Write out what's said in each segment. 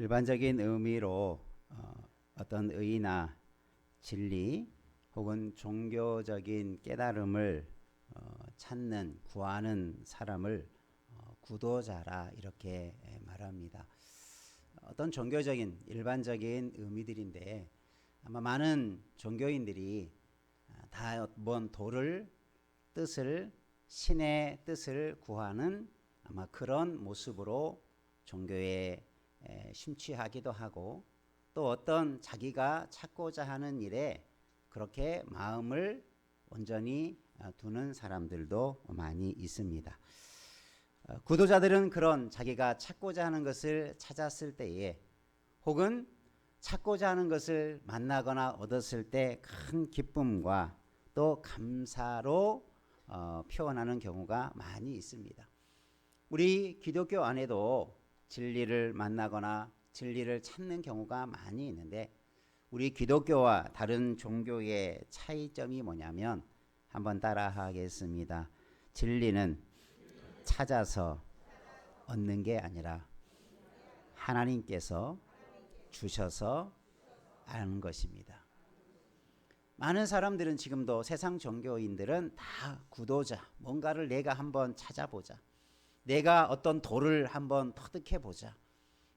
일반적인 의미로 어떤 의나 진리 혹은 종교적인 깨달음을 찾는 구하는 사람을 구도자라 이렇게 말합니다. 어떤 종교적인 일반적인 의미들인데 아마 많은 종교인들이 다 뭔 도를 뜻을 신의 뜻을 구하는 아마 그런 모습으로 종교에 심취하기도 하고 또 어떤 자기가 찾고자 하는 일에 그렇게 마음을 온전히 두는 사람들도 많이 있습니다. 구도자들은 그런 자기가 찾고자 하는 것을 찾았을 때에 혹은 찾고자 하는 것을 만나거나 얻었을 때 큰 기쁨과 또 감사로 표현하는 경우가 많이 있습니다. 우리 기독교 안에도 진리를 만나거나 진리를 찾는 경우가 많이 있는데 우리 기독교와 다른 종교의 차이점이 뭐냐면 한번 따라 하겠습니다. 진리는 찾아서 얻는 게 아니라 하나님께서 주셔서 아는 것입니다. 많은 사람들은 지금도 세상 종교인들은 다 구도자, 뭔가를 내가 한번 찾아보자. 내가 어떤 도를 한번 터득해 보자.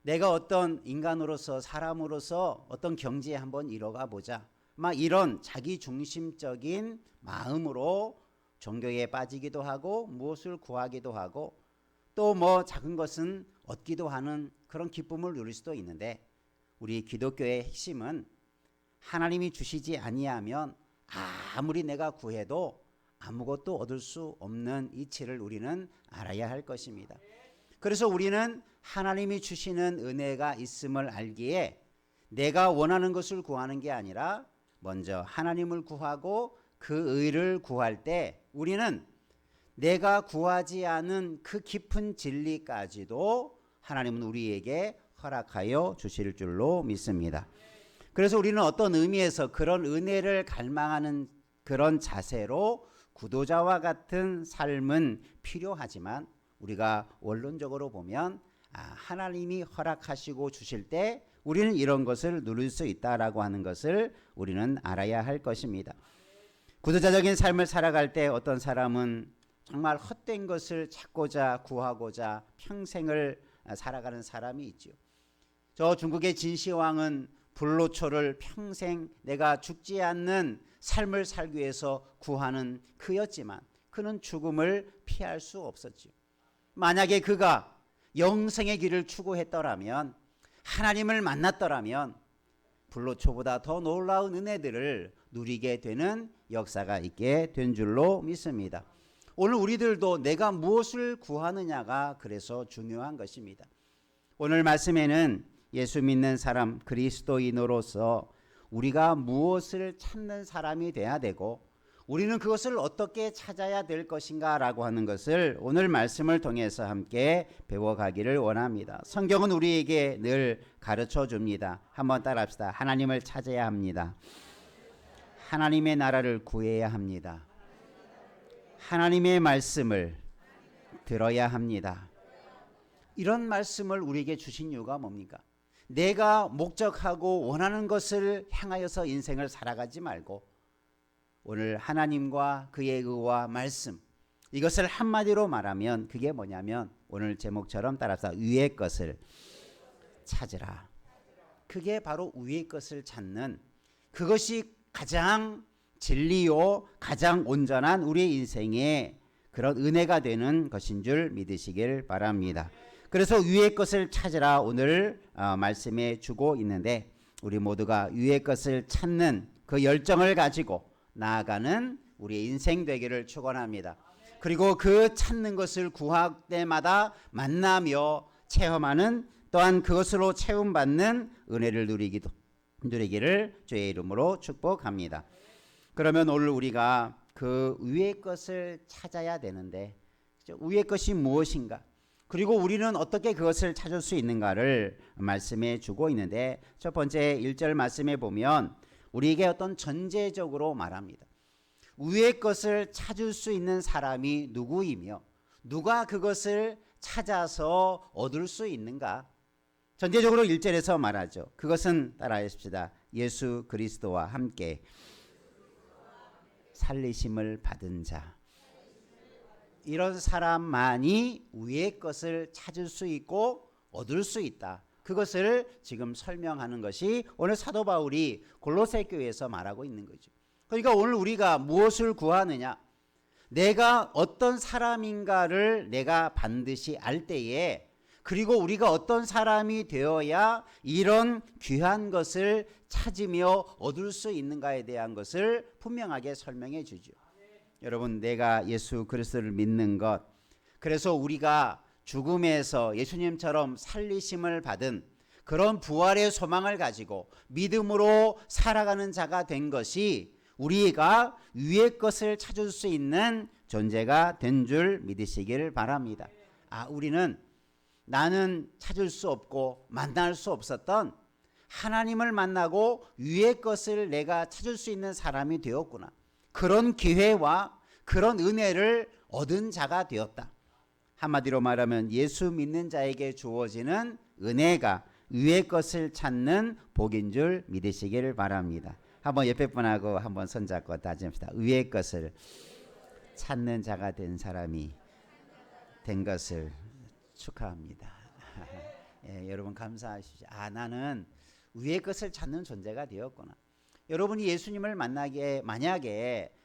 내가 어떤 인간으로서 사람으로서 어떤 경지에 한번 이뤄가 보자. 막 이런 자기 중심적인 마음으로 종교에 빠지기도 하고 무엇을 구하기도 하고 또 뭐 작은 것은 얻기도 하는 그런 기쁨을 누릴 수도 있는데 우리 기독교의 핵심은 하나님이 주시지 아니하면 아무리 내가 구해도 아무것도 얻을 수 없는 이치를 우리는 알아야 할 것입니다. 그래서 우리는 하나님이 주시는 은혜가 있음을 알기에 내가 원하는 것을 구하는 게 아니라 먼저 하나님을 구하고 그 의를 구할 때 우리는 내가 구하지 않은 그 깊은 진리까지도 하나님은 우리에게 허락하여 주실 줄로 믿습니다. 그래서 우리는 어떤 의미에서 그런 은혜를 갈망하는 그런 자세로 구도자와 같은 삶은 필요하지만 우리가 원론적으로 보면 하나님이 허락하시고 주실 때 우리는 이런 것을 누릴 수 있다라고 하는 것을 우리는 알아야 할 것입니다. 구도자적인 삶을 살아갈 때 어떤 사람은 정말 헛된 것을 찾고자 구하고자 평생을 살아가는 사람이 있죠. 저 중국의 진시황은 불로초를 평생 내가 죽지 않는 삶을 살기 위해서 구하는 그였지만 그는 죽음을 피할 수 없었지요. 만약에 그가 영생의 길을 추구했더라면 하나님을 만났더라면 불로초보다 더 놀라운 은혜들을 누리게 되는 역사가 있게 된 줄로 믿습니다. 오늘 우리들도 내가 무엇을 구하느냐가 그래서 중요한 것입니다. 오늘 말씀에는 예수 믿는 사람 그리스도인으로서 우리가 무엇을 찾는 사람이 돼야 되고 우리는 그것을 어떻게 찾아야 될 것인가 라고 하는 것을 오늘 말씀을 통해서 함께 배워가기를 원합니다. 성경은 우리에게 늘 가르쳐 줍니다. 한번 따라합시다. 하나님을 찾아야 합니다. 하나님의 나라를 구해야 합니다. 하나님의 말씀을 들어야 합니다. 이런 말씀을 우리에게 주신 이유가 뭡니까? 내가 목적하고 원하는 것을 향하여서 인생을 살아가지 말고 오늘 하나님과 그의 의와 말씀 이것을 한마디로 말하면 그게 뭐냐면 오늘 제목처럼 따라서 위의 것을 찾으라. 그게 바로 위의 것을 찾는 그것이 가장 진리요 가장 온전한 우리의 인생의 그런 은혜가 되는 것인 줄 믿으시길 바랍니다. 그래서 위의 것을 찾으라 오늘 말씀해 주고 있는데 우리 모두가 위의 것을 찾는 그 열정을 가지고 나아가는 우리의 인생 되기를 축원합니다. 그리고 그 찾는 것을 구할 때마다 만나며 체험하는 또한 그것으로 채움받는 은혜를 누리기를 주의 이름으로 축복합니다. 그러면 오늘 우리가 그 위의 것을 찾아야 되는데 위의 것이 무엇인가? 그리고 우리는 어떻게 그것을 찾을 수 있는가를 말씀해 주고 있는데 첫 번째 1절 말씀에 보면 우리에게 어떤 전제적으로 말합니다. 위의 것을 찾을 수 있는 사람이 누구이며 누가 그것을 찾아서 얻을 수 있는가? 전제적으로 1절에서 말하죠. 그것은 따라하십시다. 예수 그리스도와 함께 살리심을 받은 자. 이런 사람만이 위의 것을 찾을 수 있고 얻을 수 있다. 그것을 지금 설명하는 것이 오늘 사도 바울이 골로새 교회에서 말하고 있는 거죠. 그러니까 오늘 우리가 무엇을 구하느냐? 내가 어떤 사람인가를 내가 반드시 알 때에, 그리고 우리가 어떤 사람이 되어야 이런 귀한 것을 찾으며 얻을 수 있는가에 대한 것을 분명하게 설명해 주죠. 여러분, 내가 예수 그리스도를 믿는 것, 그래서 우리가 죽음에서 예수님처럼 살리심을 받은 그런 부활의 소망을 가지고 믿음으로 살아가는 자가 된 것이 우리가 위의 것을 찾을 수 있는 존재가 된 줄 믿으시기를 바랍니다. 우리는 나는 찾을 수 없고 만날 수 없었던 하나님을 만나고 위의 것을 내가 찾을 수 있는 사람이 되었구나. 그런 기회와 그런 은혜를 얻은 자가 되었다. 한마디로 말하면 예수 믿는 자에게 주어지는 은혜가 위의 것을 찾는 복인 줄 믿으시기를 바랍니다. 한번 옆에 분하고 한번 손잡고 다짐합시다. 위의 것을 찾는 자가 된 사람이 된 것을 축하합니다. 예, 여러분 감사하시죠. 나는 위의 것을 찾는 존재가 되었구나. 여러분이 예수님을 만약에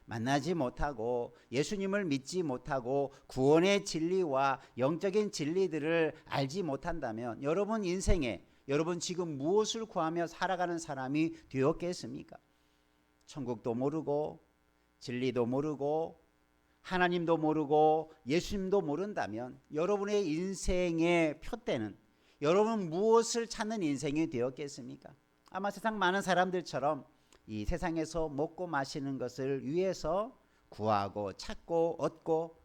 만나지 못하고 예수님을 믿지 못하고 구원의 진리와 영적인 진리들을 알지 못한다면 여러분 인생에 여러분 지금 무엇을 구하며 살아가는 사람이 되었겠습니까? 천국도 모르고 진리도 모르고 하나님도 모르고 예수님도 모른다면 여러분의 인생의 표대는 여러분 무엇을 찾는 인생이 되었겠습니까? 아마 세상 많은 사람들처럼 이 세상에서 먹고 마시는 것을 위해서 구하고 찾고 얻고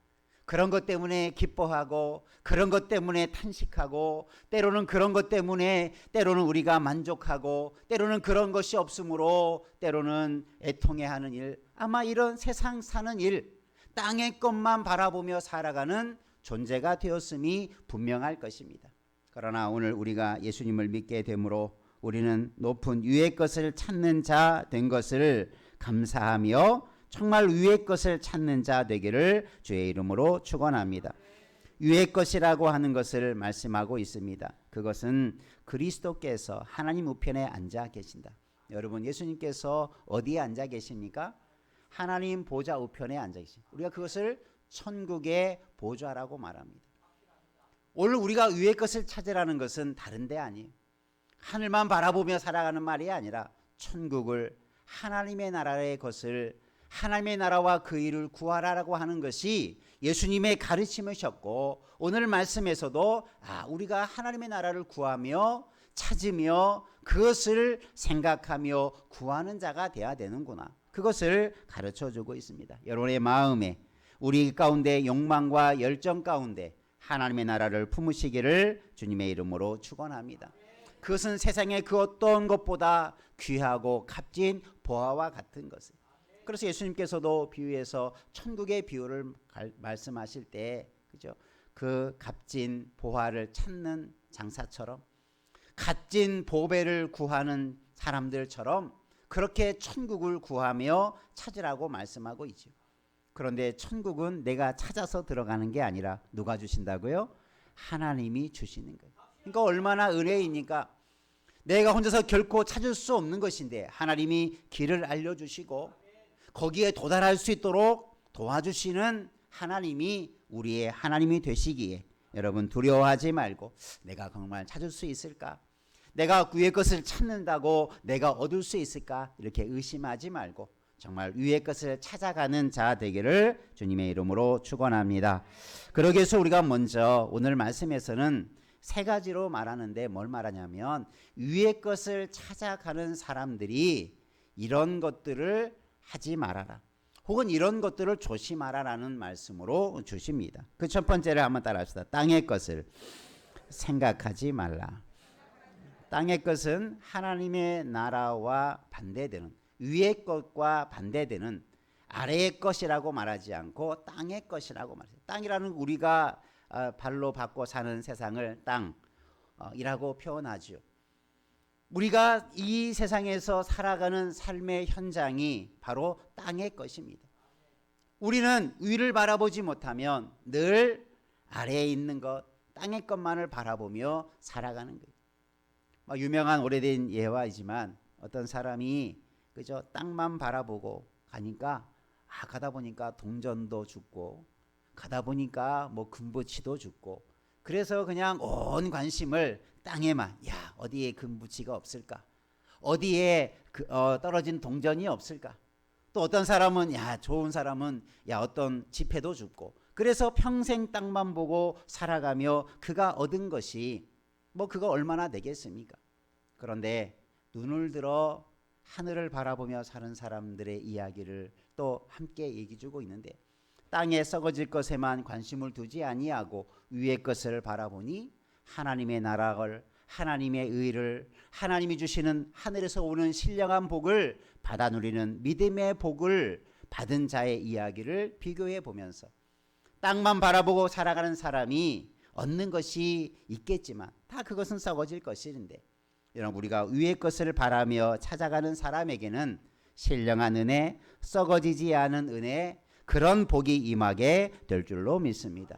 그런 것 때문에 기뻐하고 그런 것 때문에 탄식하고 때로는 그런 것 때문에 때로는 우리가 만족하고 때로는 그런 것이 없으므로 때로는 애통해하는 일, 아마 이런 세상 사는 일, 땅의 것만 바라보며 살아가는 존재가 되었음이 분명할 것입니다. 그러나 오늘 우리가 예수님을 믿게 되므로 우리는 높은 위의 것을 찾는 자 된 것을 감사하며 정말 위의 것을 찾는 자 되기를 주의 이름으로 축원합니다. 위의 것이라고 하는 것을 말씀하고 있습니다. 그것은 그리스도께서 하나님 우편에 앉아 계신다. 여러분 예수님께서 어디에 앉아 계십니까? 하나님 보좌 우편에 앉아 계십니다. 우리가 그것을 천국의 보좌라고 말합니다. 오늘 우리가 위의 것을 찾으라는 것은 다른 데 아니에요. 하늘만 바라보며 살아가는 말이 아니라 천국을, 하나님의 나라의 것을, 하나님의 나라와 그 일을 구하라라고 하는 것이 예수님의 가르침이셨고 오늘 말씀에서도 우리가 하나님의 나라를 구하며 찾으며 그것을 생각하며 구하는 자가 되어야 되는구나. 그것을 가르쳐주고 있습니다. 여러분의 마음에 우리 가운데 욕망과 열정 가운데 하나님의 나라를 품으시기를 주님의 이름으로 축원합니다. 그것은 세상의 그 어떤 것보다 귀하고 값진 보화와 같은 것을. 그래서 예수님께서도 비유해서 천국의 비유를 말씀하실 때, 그죠? 그 값진 보화를 찾는 장사처럼, 값진 보배를 구하는 사람들처럼 그렇게 천국을 구하며 찾으라고 말씀하고 있죠. 그런데 천국은 내가 찾아서 들어가는 게 아니라 누가 주신다고요? 하나님이 주시는 거예요. 그러니까 얼마나 은혜이니까 내가 혼자서 결코 찾을 수 없는 것인데 하나님이 길을 알려주시고 거기에 도달할 수 있도록 도와주시는 하나님이 우리의 하나님이 되시기에 여러분 두려워하지 말고 내가 정말 찾을 수 있을까? 내가 위의 것을 찾는다고 내가 얻을 수 있을까? 이렇게 의심하지 말고 정말 위의 것을 찾아가는 자 되기를 주님의 이름으로 축원합니다. 그러기 위해서 우리가 먼저 오늘 말씀에서는 세 가지로 말하는데 뭘 말하냐면 위의 것을 찾아가는 사람들이 이런 것들을 하지 말아라. 혹은 이런 것들을 조심하라라는 말씀으로 주십니다. 그 첫 번째를 한번 따라합시다. 땅의 것을 생각하지 말라. 땅의 것은 하나님의 나라와 반대되는 위의 것과 반대되는 아래의 것이라고 말하지 않고 땅의 것이라고 말해요. 땅이라는 우리가 발로 밟고 사는 세상을 땅, 이라고 표현하죠. 우리가 이 세상에서 살아가는 삶의 현장이 바로 땅의 것입니다. 우리는 위를 바라보지 못하면 늘 아래에 있는 것, 땅의 것만을 바라보며 살아가는 거예요. 유명한 오래된 예화이지만 어떤 사람이 그저 땅만 바라보고 가니까 가다 보니까 동전도 죽고 가다 보니까 뭐 금붙이도 죽고 그래서 그냥 온 관심을 땅에만 어디에 금붙이가 없을까? 어디에 떨어진 동전이 없을까? 또 어떤 사람은 좋은 사람은 어떤 지폐도 줍고 그래서 평생 땅만 보고 살아가며 그가 얻은 것이 뭐 그거 얼마나 되겠습니까? 그런데 눈을 들어 하늘을 바라보며 사는 사람들의 이야기를 또 함께 얘기 주고 있는데 땅에 썩어질 것에만 관심을 두지 아니하고 위의 것을 바라보니 하나님의 나라를 하나님의 의를 하나님이 주시는 하늘에서 오는 신령한 복을 받아 누리는 믿음의 복을 받은 자의 이야기를 비교해 보면서 땅만 바라보고 살아가는 사람이 얻는 것이 있겠지만 다 그것은 썩어질 것인데 여러분 우리가 위의 것을 바라며 찾아가는 사람에게는 신령한 은혜, 썩어지지 않은 은혜 그런 복이 임하게 될 줄로 믿습니다.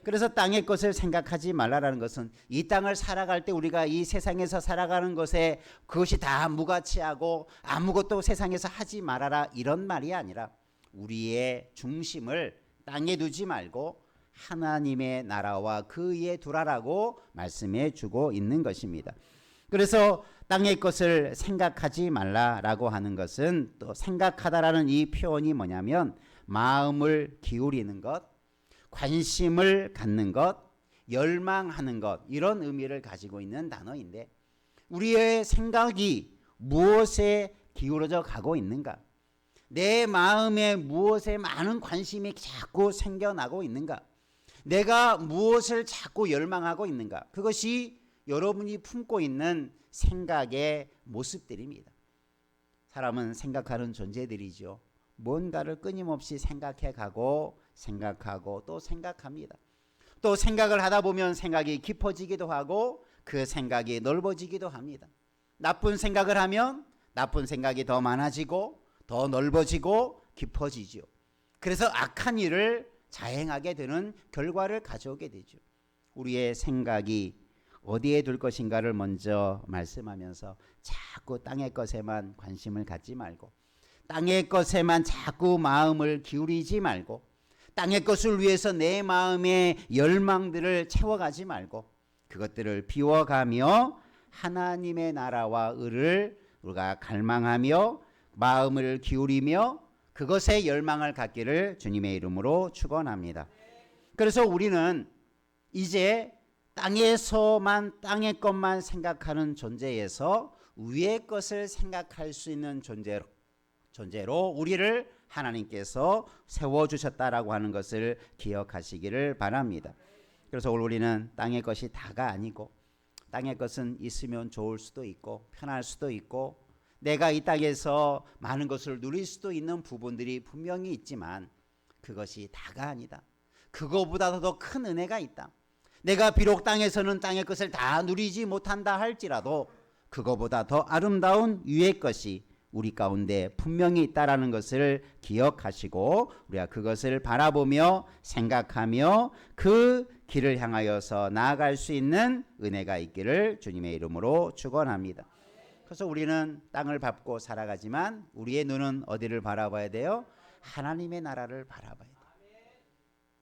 그래서 땅의 것을 생각하지 말라라는 것은 이 땅을 살아갈 때 우리가 이 세상에서 살아가는 것에 그것이 다 무가치하고 아무것도 세상에서 하지 말아라 이런 말이 아니라 우리의 중심을 땅에 두지 말고 하나님의 나라와 그 위에 두라라고 말씀해 주고 있는 것입니다. 그래서 땅의 것을 생각하지 말라라고 하는 것은 또 생각하다라는 이 표현이 뭐냐면 마음을 기울이는 것, 관심을 갖는 것, 열망하는 것 이런 의미를 가지고 있는 단어인데 우리의 생각이 무엇에 기울어져 가고 있는가? 내 마음에 무엇에 많은 관심이 자꾸 생겨나고 있는가? 내가 무엇을 자꾸 열망하고 있는가? 그것이 여러분이 품고 있는 생각의 모습들입니다. 사람은 생각하는 존재들이죠. 뭔가를 끊임없이 생각해 가고 생각하고 또 생각합니다. 또 생각을 하다 보면 생각이 깊어지기도 하고 그 생각이 넓어지기도 합니다. 나쁜 생각을 하면 나쁜 생각이 더 많아지고 더 넓어지고 깊어지죠. 그래서 악한 일을 자행하게 되는 결과를 가져오게 되죠. 우리의 생각이 어디에 둘 것인가를 먼저 말씀하면서 자꾸 땅의 것에만 관심을 갖지 말고 땅의 것에만 자꾸 마음을 기울이지 말고 땅의 것을 위해서 내 마음의 열망들을 채워가지 말고 그것들을 비워가며 하나님의 나라와 의를 우리가 갈망하며 마음을 기울이며 그것에 열망을 갖기를 주님의 이름으로 축원합니다. 그래서 우리는 이제 땅에서만 땅의 것만 생각하는 존재에서 위의 것을 생각할 수 있는 존재로 우리를 하나님께서 세워주셨다라고 하는 것을 기억하시기를 바랍니다. 그래서 우리는 땅의 것이 다가 아니고 땅의 것은 있으면 좋을 수도 있고 편할 수도 있고 내가 이 땅에서 많은 것을 누릴 수도 있는 부분들이 분명히 있지만 그것이 다가 아니다. 그거보다 더 큰 은혜가 있다. 내가 비록 땅에서는 땅의 것을 다 누리지 못한다 할지라도 그거보다 더 아름다운 위의 것이 우리 가운데 분명히 있다라는 것을 기억하시고 우리가 그것을 바라보며 생각하며 그 길을 향하여서 나아갈 수 있는 은혜가 있기를 주님의 이름으로 축원합니다. 그래서 우리는 땅을 밟고 살아가지만 우리의 눈은 어디를 바라봐야 돼요? 하나님의 나라를 바라봐야 돼요.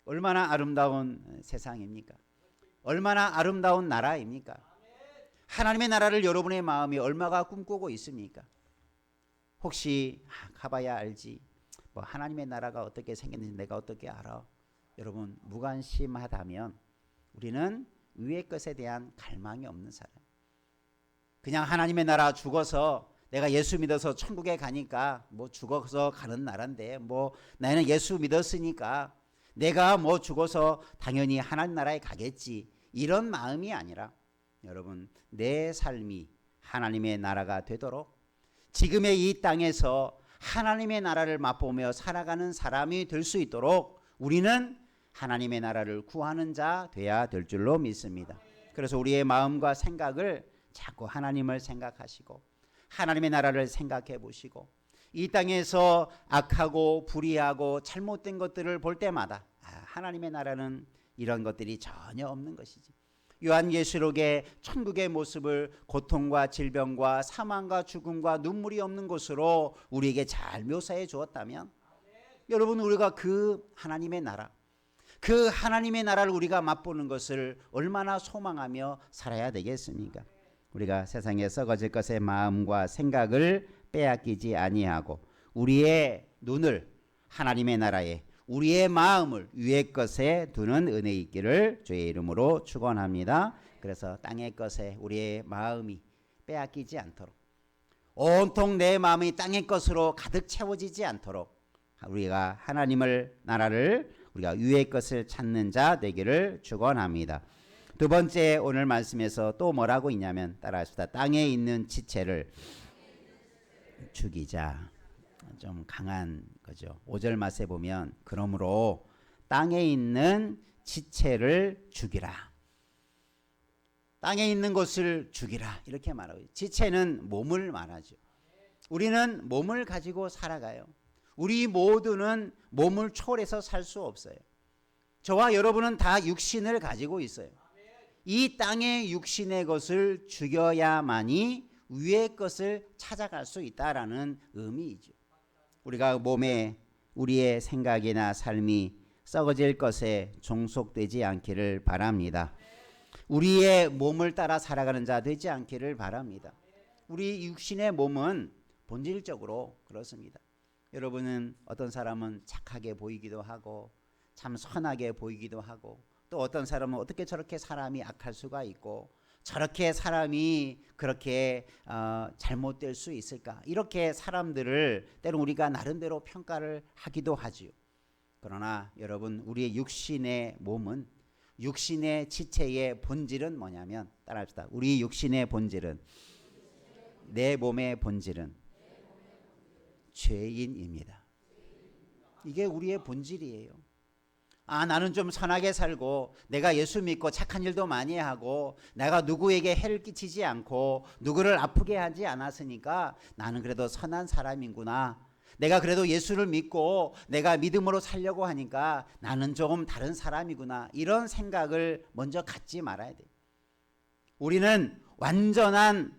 얼마나 아름다운 세상입니까? 얼마나 아름다운 나라입니까? 하나님의 나라를 여러분의 마음이 얼마나 꿈꾸고 있습니까? 혹시 가봐야 알지 뭐 하나님의 나라가 어떻게 생겼는지 내가 어떻게 알아? 여러분 무관심하다면 우리는 위의 것에 대한 갈망이 없는 사람. 그냥 하나님의 나라 죽어서 내가 예수 믿어서 천국에 가니까 뭐 죽어서 가는 나라인데 뭐 나는 예수 믿었으니까 내가 뭐 죽어서 당연히 하나님 나라에 가겠지 이런 마음이 아니라 여러분 내 삶이 하나님의 나라가 되도록 지금의 이 땅에서 하나님의 나라를 맛보며 살아가는 사람이 될 수 있도록 우리는 하나님의 나라를 구하는 자 돼야 될 줄로 믿습니다. 그래서 우리의 마음과 생각을 자꾸 하나님을 생각하시고 하나님의 나라를 생각해 보시고 이 땅에서 악하고 불의하고 잘못된 것들을 볼 때마다 하나님의 나라는 이런 것들이 전혀 없는 것이지. 요한계시록의 천국의 모습을 고통과 질병과 사망과 죽음과 눈물이 없는 곳으로 우리에게 잘 묘사해 주었다면 여러분, 우리가 그 하나님의 나라, 그 하나님의 나라를 우리가 맛보는 것을 얼마나 소망하며 살아야 되겠습니까? 우리가 세상에 썩어질 것의 마음과 생각을 빼앗기지 아니하고 우리의 눈을 하나님의 나라에, 우리의 마음을 위의 것에 두는 은혜 있기를 주의 이름으로 축원합니다. 그래서 땅의 것에 우리의 마음이 빼앗기지 않도록, 온통 내 마음이 땅의 것으로 가득 채워지지 않도록 우리가 하나님을 나라를, 우리가 위의 것을 찾는 자 되기를 축원합니다. 두 번째, 오늘 말씀에서 또 뭐라고 있냐면 따라합시다. 땅에 있는 지체를 죽이자. 좀 강한 거죠. 5절 말씀에 보면 그러므로 땅에 있는 지체를 죽이라. 땅에 있는 것을 죽이라 이렇게 말하고, 지체는 몸을 말하죠. 우리는 몸을 가지고 살아가요. 우리 모두는 몸을 초월해서 살 수 없어요. 저와 여러분은 다 육신을 가지고 있어요. 이 땅의 육신의 것을 죽여야만이 위의 것을 찾아갈 수 있다라는 의미이죠. 우리가 몸에 우리의 생각이나 삶이 썩어질 것에 종속되지 않기를 바랍니다. 우리의 몸을 따라 살아가는 자 되지 않기를 바랍니다. 우리 육신의 몸은 본질적으로 그렇습니다. 여러분은 어떤 사람은 착하게 보이기도 하고 참 선하게 보이기도 하고, 또 어떤 사람은 어떻게 저렇게 사람이 악할 수가 있고 저렇게 사람이 그렇게 잘못될 수 있을까, 이렇게 사람들을 때로 우리가 나름대로 평가를 하기도 하지요. 그러나 여러분, 우리의 육신의 몸은, 육신의 지체의 본질은 뭐냐면 따라합시다. 우리 육신의 본질은, 내 몸의 본질은 죄인입니다. 이게 우리의 본질이에요. 나는 좀 선하게 살고 내가 예수 믿고 착한 일도 많이 하고 내가 누구에게 해를 끼치지 않고 누구를 아프게 하지 않았으니까 나는 그래도 선한 사람이구나. 내가 그래도 예수를 믿고 내가 믿음으로 살려고 하니까 나는 조금 다른 사람이구나. 이런 생각을 먼저 갖지 말아야 돼요. 우리는 완전한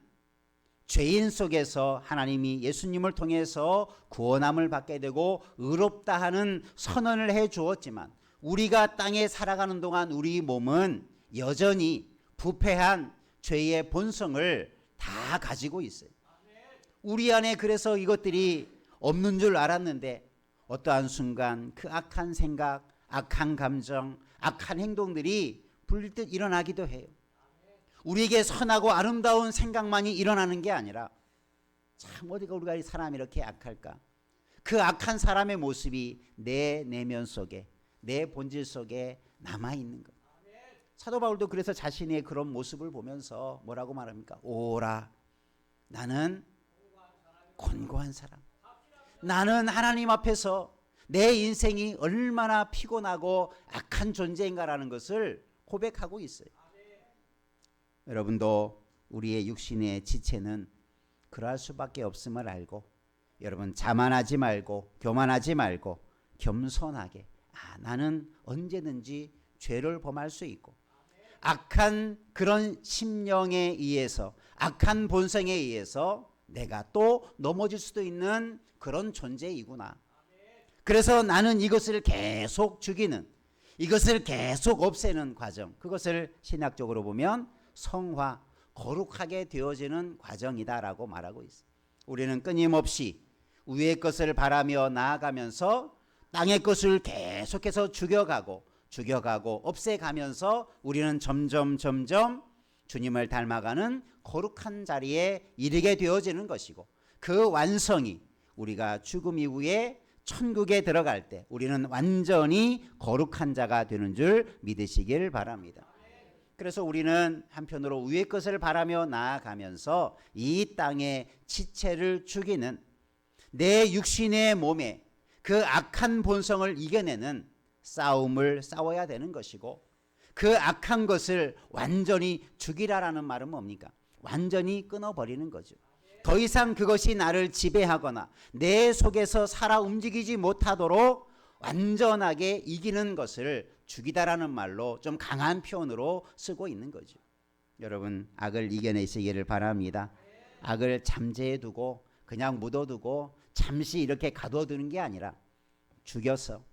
죄인 속에서 하나님이 예수님을 통해서 구원함을 받게 되고 의롭다 하는 선언을 해 주었지만, 우리가 땅에 살아가는 동안 우리 몸은 여전히 부패한 죄의 본성을 다 가지고 있어요. 우리 안에 그래서 이것들이 없는 줄 알았는데 어떠한 순간 그 악한 생각, 악한 감정, 악한 행동들이 불듯 일어나기도 해요. 우리에게 선하고 아름다운 생각만이 일어나는 게 아니라, 참 어디가 우리가 이 사람이 이렇게 악할까? 그 악한 사람의 모습이 내 내면 속에, 내 본질 속에 남아있는 것. 사도 바울도 그래서 자신의 그런 모습을 보면서 뭐라고 말합니까? 오라, 나는 곤고한 사람. 나는 하나님 앞에서 내 인생이 얼마나 피곤하고 악한 존재인가라는 것을 고백하고 있어요. 여러분도 우리의 육신의 지체는 그러할 수밖에 없음을 알고, 여러분 자만하지 말고 교만하지 말고 겸손하게, 나는 언제든지 죄를 범할 수 있고 악한 그런 심령에 의해서, 악한 본성에 의해서 내가 또 넘어질 수도 있는 그런 존재이구나. 그래서 나는 이것을 계속 죽이는, 이것을 계속 없애는 과정, 그것을 신학적으로 보면 성화, 거룩하게 되어지는 과정이다라고 말하고 있어요. 우리는 끊임없이 위의 것을 바라며 나아가면서 땅의 것을 계속해서 죽여가고 없애가면서 우리는 점점 주님을 닮아가는 거룩한 자리에 이르게 되어지는 것이고, 그 완성이 우리가 죽음 이후에 천국에 들어갈 때 우리는 완전히 거룩한 자가 되는 줄 믿으시길 바랍니다. 그래서 우리는 한편으로 위의 것을 바라며 나아가면서 이 땅의 지체를 죽이는, 내 육신의 몸에 그 악한 본성을 이겨내는 싸움을 싸워야 되는 것이고, 그 악한 것을 완전히 죽이라라는 말은 뭡니까? 완전히 끊어버리는 거죠. 더 이상 그것이 나를 지배하거나 내 속에서 살아 움직이지 못하도록 완전하게 이기는 것을 죽이다라는 말로 좀 강한 표현으로 쓰고 있는 거죠. 여러분, 악을 이겨내시기를 바랍니다. 악을 잠재해 두고 그냥 묻어두고 잠시 이렇게 가둬두는 게 아니라 죽여서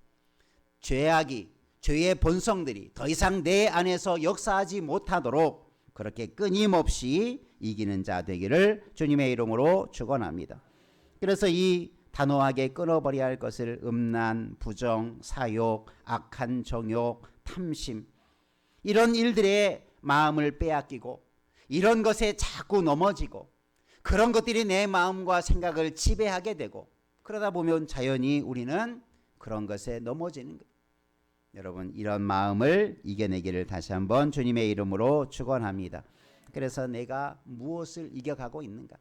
죄의 본성들이 더 이상 내 안에서 역사하지 못하도록 그렇게 끊임없이 이기는 자 되기를 주님의 이름으로 축원합니다. 그래서 이 단호하게 끊어버려야 할 것을 음란, 부정, 사욕, 악한 정욕, 탐심, 이런 일들의 마음을 빼앗기고 이런 것에 자꾸 넘어지고 그런 것들이 내 마음과 생각을 지배하게 되고 그러다 보면 자연히 우리는 그런 것에 넘어지는 거예요. 여러분, 이런 마음을 이겨내기를 다시 한번 주님의 이름으로 축원합니다. 그래서 내가 무엇을 이겨가고 있는가?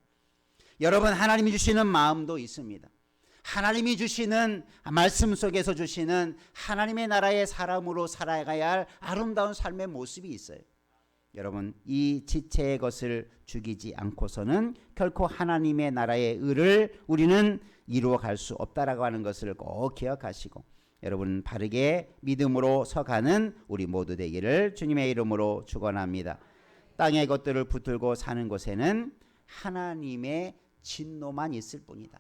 여러분, 하나님이 주시는 마음도 있습니다. 하나님이 주시는 말씀 속에서 주시는 하나님의 나라의 사람으로 살아가야 할 아름다운 삶의 모습이 있어요. 여러분, 이 지체의 것을 죽이지 않고서는 결코 하나님의 나라의 의를 우리는 이루어갈 수 없다라고 하는 것을 꼭 기억하시고 여러분, 바르게 믿음으로 서가는 우리 모두 되기를 주님의 이름으로 축원합니다. 땅의 것들을 붙들고 사는 곳에는 하나님의 진노만 있을 뿐이다.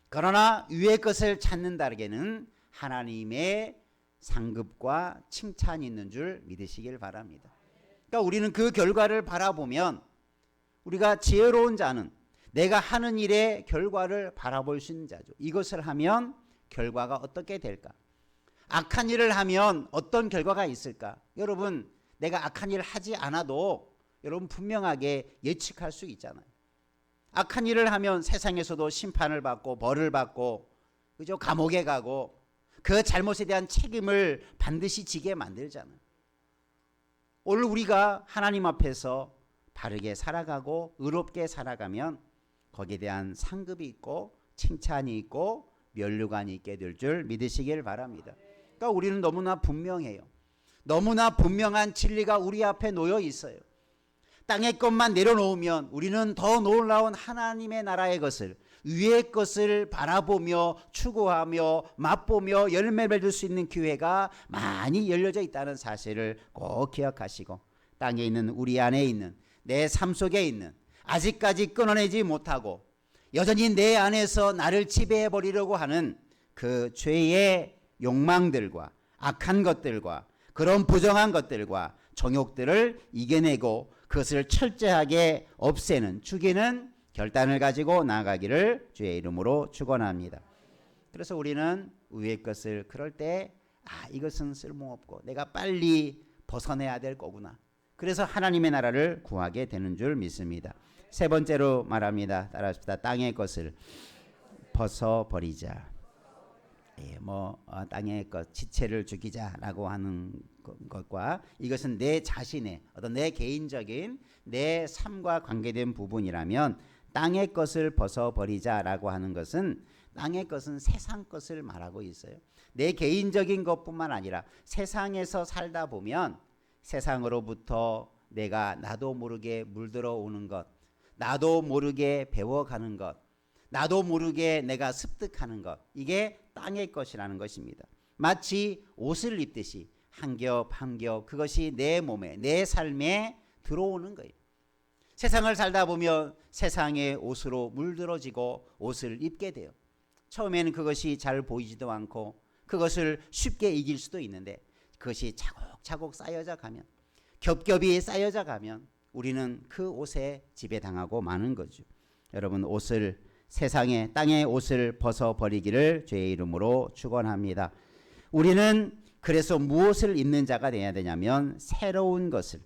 그러나 위의 것을 찾는다에게는 하나님의 상급과 칭찬이 있는 줄 믿으시길 바랍니다. 그러니까 우리는 그 결과를 바라보면 우리가 지혜로운 자는 내가 하는 일의 결과를 바라볼 수 있는 자죠. 이것을 하면 결과가 어떻게 될까? 악한 일을 하면 어떤 결과가 있을까? 여러분, 내가 악한 일을 하지 않아도 여러분 분명하게 예측할 수 있잖아요. 악한 일을 하면 세상에서도 심판을 받고 벌을 받고 그죠? 감옥에 가고 그 잘못에 대한 책임을 반드시 지게 만들잖아요. 오늘 우리가 하나님 앞에서 바르게 살아가고 의롭게 살아가면 거기에 대한 상급이 있고 칭찬이 있고 면류관이 있게 될 줄 믿으시길 바랍니다. 그러니까 우리는 너무나 분명해요. 너무나 분명한 진리가 우리 앞에 놓여 있어요. 땅의 것만 내려놓으면 우리는 더 놀라운 하나님의 나라의 것을 위의 것을 바라보며 추구하며 맛보며 열매를 줄 수 있는 기회가 많이 열려져 있다는 사실을 꼭 기억하시고 땅에 있는 우리 안에 있는 내 삶 속에 있는 아직까지 끊어내지 못하고 여전히 내 안에서 나를 지배해 버리려고 하는 그 죄의 욕망들과 악한 것들과 그런 부정한 것들과 정욕들을 이겨내고 그것을 철저하게 없애는 죽이는 결단을 가지고 나아가기를 주의 이름으로 축원합니다. 그래서 우리는 위의 것을 그럴 때 이것은 쓸모없고 내가 빨리 벗어내야 될 거구나. 그래서 하나님의 나라를 구하게 되는 줄 믿습니다. 세 번째로 말합니다. 따라합시다. 땅의 것을 벗어버리자. 땅의 것 지체를 죽이자라고 하는 것과 이것은 내 자신의 어떤 내 개인적인 내 삶과 관계된 부분이라면 땅의 것을 벗어버리자라고 하는 것은 땅의 것은 세상 것을 말하고 있어요. 내 개인적인 것뿐만 아니라 세상에서 살다 보면 세상으로부터 내가 나도 모르게 물들어 오는 것, 나도 모르게 배워가는 것, 나도 모르게 내가 습득하는 것, 이게 땅의 것이라는 것입니다. 마치 옷을 입듯이 한 겹 한 겹 그것이 내 몸에 내 삶에 들어오는 거예요. 세상을 살다 보면 세상의 옷으로 물들어지고 옷을 입게 돼요. 처음에는 그것이 잘 보이지도 않고 그것을 쉽게 이길 수도 있는데 그것이 차곡차곡 쌓여져 가면 겹겹이 쌓여져 가면 우리는 그 옷에 지배당하고 마는 거죠. 여러분, 옷을 세상의 땅의 옷을 벗어버리기를 주의 이름으로 축원합니다. 우리는 그래서 무엇을 입는 자가 되어야 되냐면 새로운 것을.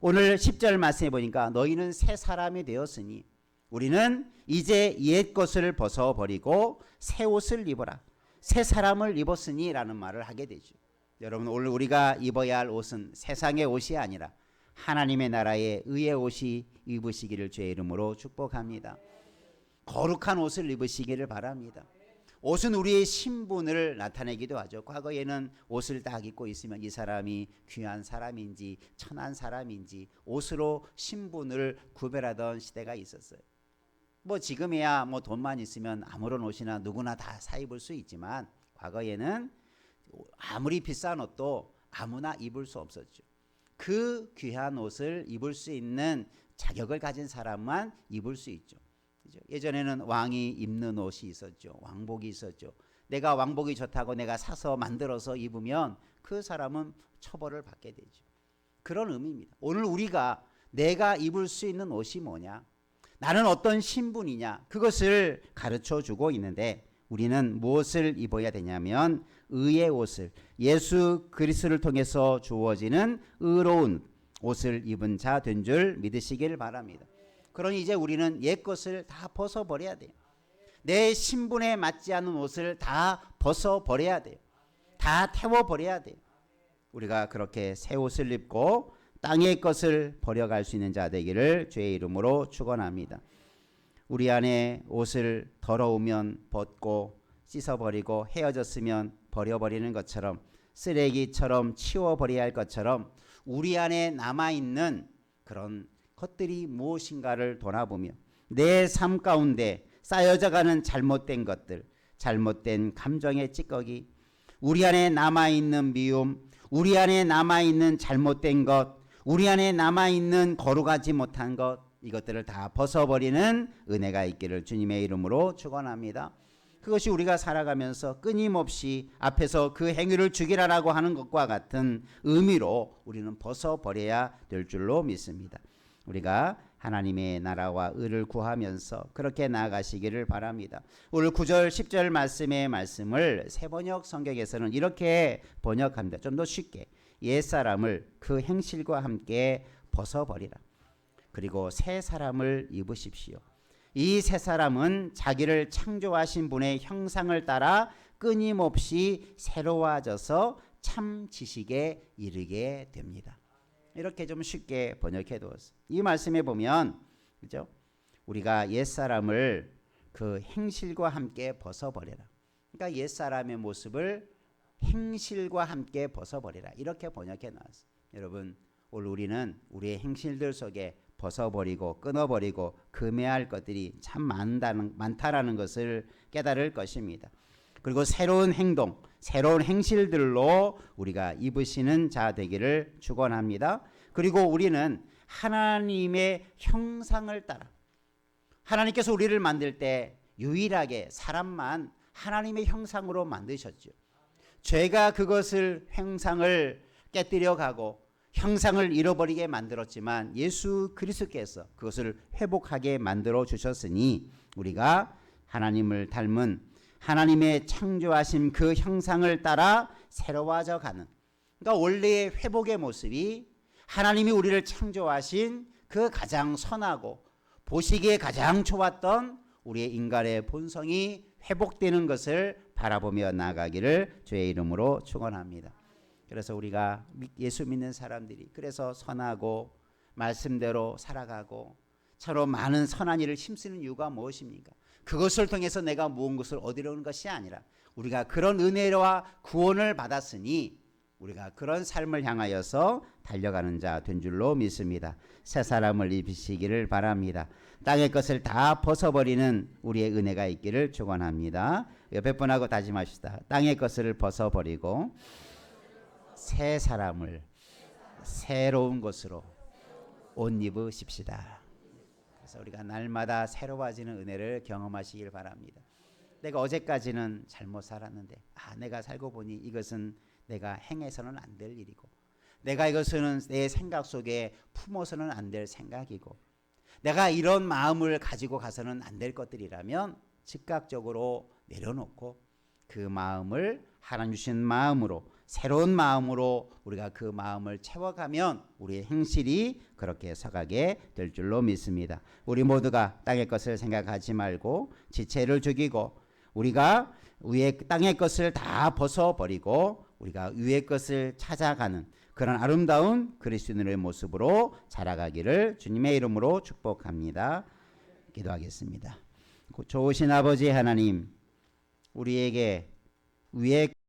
오늘 10절 말씀해 보니까 너희는 새 사람이 되었으니 우리는 이제 옛 것을 벗어버리고 새 옷을 입어라. 새 사람을 입었으니 라는 말을 하게 되죠. 여러분, 오늘 우리가 입어야 할 옷은 세상의 옷이 아니라 하나님의 나라의 의의 옷이 입으시기를 주의 이름으로 축복합니다. 거룩한 옷을 입으시기를 바랍니다. 옷은 우리의 신분을 나타내기도 하죠. 과거에는 옷을 딱 입고 있으면 이 사람이 귀한 사람인지 천한 사람인지 옷으로 신분을 구별하던 시대가 있었어요. 뭐 지금이야 뭐 돈만 있으면 아무런 옷이나 누구나 다 사 입을 수 있지만 과거에는 아무리 비싼 옷도 아무나 입을 수 없었죠. 그 귀한 옷을 입을 수 있는 자격을 가진 사람만 입을 수 있죠. 예전에는 왕이 입는 옷이 있었죠. 왕복이 있었죠. 내가 왕복이 좋다고 내가 사서 만들어서 입으면 그 사람은 처벌을 받게 되죠. 그런 의미입니다. 오늘 우리가 내가 입을 수 있는 옷이 뭐냐, 나는 어떤 신분이냐, 그것을 가르쳐 주고 있는데 우리는 무엇을 입어야 되냐면 의의 옷을, 예수 그리스도를 통해서 주어지는 의로운 옷을 입은 자 된 줄 믿으시길 바랍니다. 그러니 이제 우리는 옛 것을 다 벗어버려야 돼요. 내 신분에 맞지 않는 옷을 다 벗어버려야 돼요. 다 태워버려야 돼요. 우리가 그렇게 새 옷을 입고 땅의 것을 버려갈 수 있는 자 되기를 주의 이름으로 축원합니다. 우리 안에 옷을 더러우면 벗고 씻어버리고 헤어졌으면 버려버리는 것처럼 쓰레기처럼 치워버려야 할 것처럼 우리 안에 남아있는 그런 것들이 무엇인가를 돌아보며 내 삶 가운데 쌓여져가는 잘못된 것들, 잘못된 감정의 찌꺼기, 우리 안에 남아있는 미움, 우리 안에 남아있는 잘못된 것, 우리 안에 남아있는 거룩하지 못한 것, 이것들을 다 벗어버리는 은혜가 있기를 주님의 이름으로 축원합니다. 그것이 우리가 살아가면서 끊임없이 앞에서 그 행위를 죽이라라고 하는 것과 같은 의미로 우리는 벗어버려야 될 줄로 믿습니다. 우리가 하나님의 나라와 의를 구하면서 그렇게 나아가시기를 바랍니다. 오늘 9절 10절 말씀을 새번역 성경에서는 이렇게 번역합니다. 좀 더 쉽게, 옛사람을 그 행실과 함께 벗어버리라. 그리고 새 사람을 입으십시오. 이 새 사람은 자기를 창조하신 분의 형상을 따라 끊임없이 새로워져서 참 지식에 이르게 됩니다. 이렇게 좀 쉽게 번역해 두었어요. 이 말씀에 보면, 그죠? 우리가 옛사람을 그 행실과 함께 벗어버려라. 그러니까 옛사람의 모습을 행실과 함께 벗어버리라. 이렇게 번역해 놨어요. 여러분, 오늘 우리는 우리의 행실들 속에 벗어버리고 끊어버리고 금해할 것들이 참 많다라는 것을 깨달을 것입니다. 그리고 새로운 행동, 새로운 행실들로 우리가 입으시는 자 되기를 축원합니다. 그리고 우리는 하나님의 형상을 따라, 하나님께서 우리를 만들 때 유일하게 사람만 하나님의 형상으로 만드셨죠. 죄가 그것을 형상을 깨뜨려 가고 형상을 잃어버리게 만들었지만 예수 그리스도께서 그것을 회복하게 만들어 주셨으니 우리가 하나님을 닮은 하나님의 창조하신 그 형상을 따라 새로워져 가는, 그러니까 원래의 회복의 모습이 하나님이 우리를 창조하신 그 가장 선하고 보시기에 가장 좋았던 우리의 인간의 본성이 회복되는 것을 바라보며 나아가기를 주의 이름으로 축원합니다. 그래서 우리가 예수 믿는 사람들이 그래서 선하고 말씀대로 살아가고 서로 많은 선한 일을 힘쓰는 이유가 무엇입니까? 그것을 통해서 내가 모은 것을 얻으려는 것이 아니라 우리가 그런 은혜와 구원을 받았으니 우리가 그런 삶을 향하여서 달려가는 자 된 줄로 믿습니다. 새 사람을 입으시기를 바랍니다. 땅의 것을 다 벗어버리는 우리의 은혜가 있기를 축원합니다. 옆에 분하고 다짐합시다. 땅의 것을 벗어버리고 새 사람을 새로운 것으로 옷 입으십시다. 그래서 우리가 날마다 새로워지는 은혜를 경험하시길 바랍니다. 내가 어제까지는 잘못 살았는데 내가 살고 보니 이것은 내가 행해서는 안 될 일이고, 내가 이것은 내 생각 속에 품어서는 안 될 생각이고, 내가 이런 마음을 가지고 가서는 안 될 것들이라면 즉각적으로 내려놓고 그 마음을 하나님 주신 마음으로, 새로운 마음으로 우리가 그 마음을 채워가면 우리의 행실이 그렇게 서가게 될 줄로 믿습니다. 우리 모두가 땅의 것을 생각하지 말고 지체를 죽이고 우리가 위의 땅의 것을 다 벗어버리고 우리가 위의 것을 찾아가는 그런 아름다운 그리스도인의 모습으로 자라가기를 주님의 이름으로 축복합니다. 기도하겠습니다. 좋으신 아버지 하나님, 우리에게 위에